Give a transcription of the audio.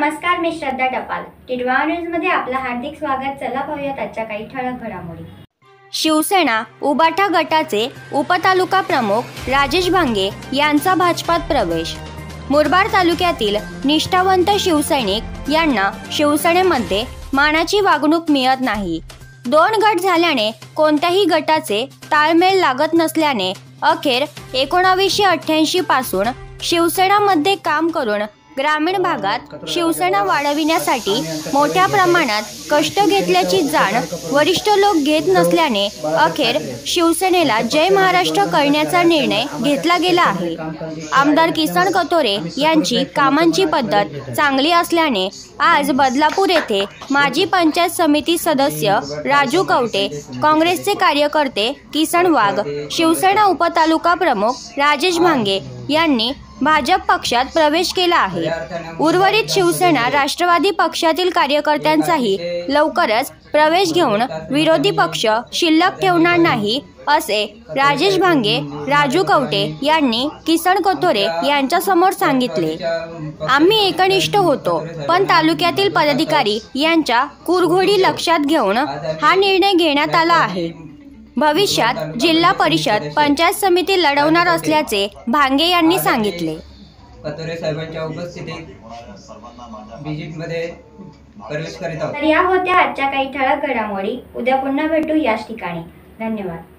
नमस्कार, मी श्रद्धा टपाल. टिडवा न्यूज मध्ये आपलं हार्दिक स्वागत. चला पाहूयात आजच्या काही ठळक घडामोडी. शिवसेना उबाटा गटाचे उपतालुका प्रमुख राजेश भांगे यांचा भाजपात प्रवेश. मुरबाड तालुक्यातील निष्ठावंत शिवसैनिक यांना शिवसेनेमध्ये मानाची वागणूक मिळत नाही. 2 गट झाल्याने कोणत्याही गटाचे ताळमेळ लागत नसल्याने अखेर 1988 पासून शिवसेनामध्ये काम करून ग्रामीण भागात शिवसेना वाढविण्यासाठी मोठ्या प्रमाणात कष्ट घेतल्याची जाण वरिष्ठ लोक घेत नसल्याने अखेर शिवसेनेला जय महाराष्ट्र करण्याचा निर्णय घेतला गेला आहे. आमदार किसन कथोरे यांची कामांची पद्धत चांगली असल्याने आज बदलापूर येथे माजी पंचायत समिती सदस्य राजू कवटे, काँग्रेसचे कार्यकर्ते किसन वाघ, शिवसेना उपतालुका प्रमुख राजेश भांगे यांनी भाजप पक्षात प्रवेश केला आहे. उर्वरित शिवसेना राष्ट्रवादी पक्षातील कार्यकर्त्यांचाही लवकरच प्रवेश घेऊन विरोधी पक्ष शिल्लक ठेवणार नाही असे राजेश भांगे, राजू कवटे यांनी किसन कथोरे यांच्यासमोर सांगितले. आम्ही एकनिष्ठ होतो, पण तालुक्यातील पदाधिकारी यांच्या कुरघोडी लक्षात घेऊन हा निर्णय घेण्यात आला आहे. भविष्यात जिल्हा परिषद पंचायत समिती लढवणार असल्याचे भांगे यांनी सांगितले. कथोरे साहेबांच्या उपस्थितीत विजिटमध्ये प्रवेश करीत आहोत. तर या होत्या आजच्या काही ठळक घडामोडी. उद्या पुन्हा भेटू याच ठिकाणी. धन्यवाद.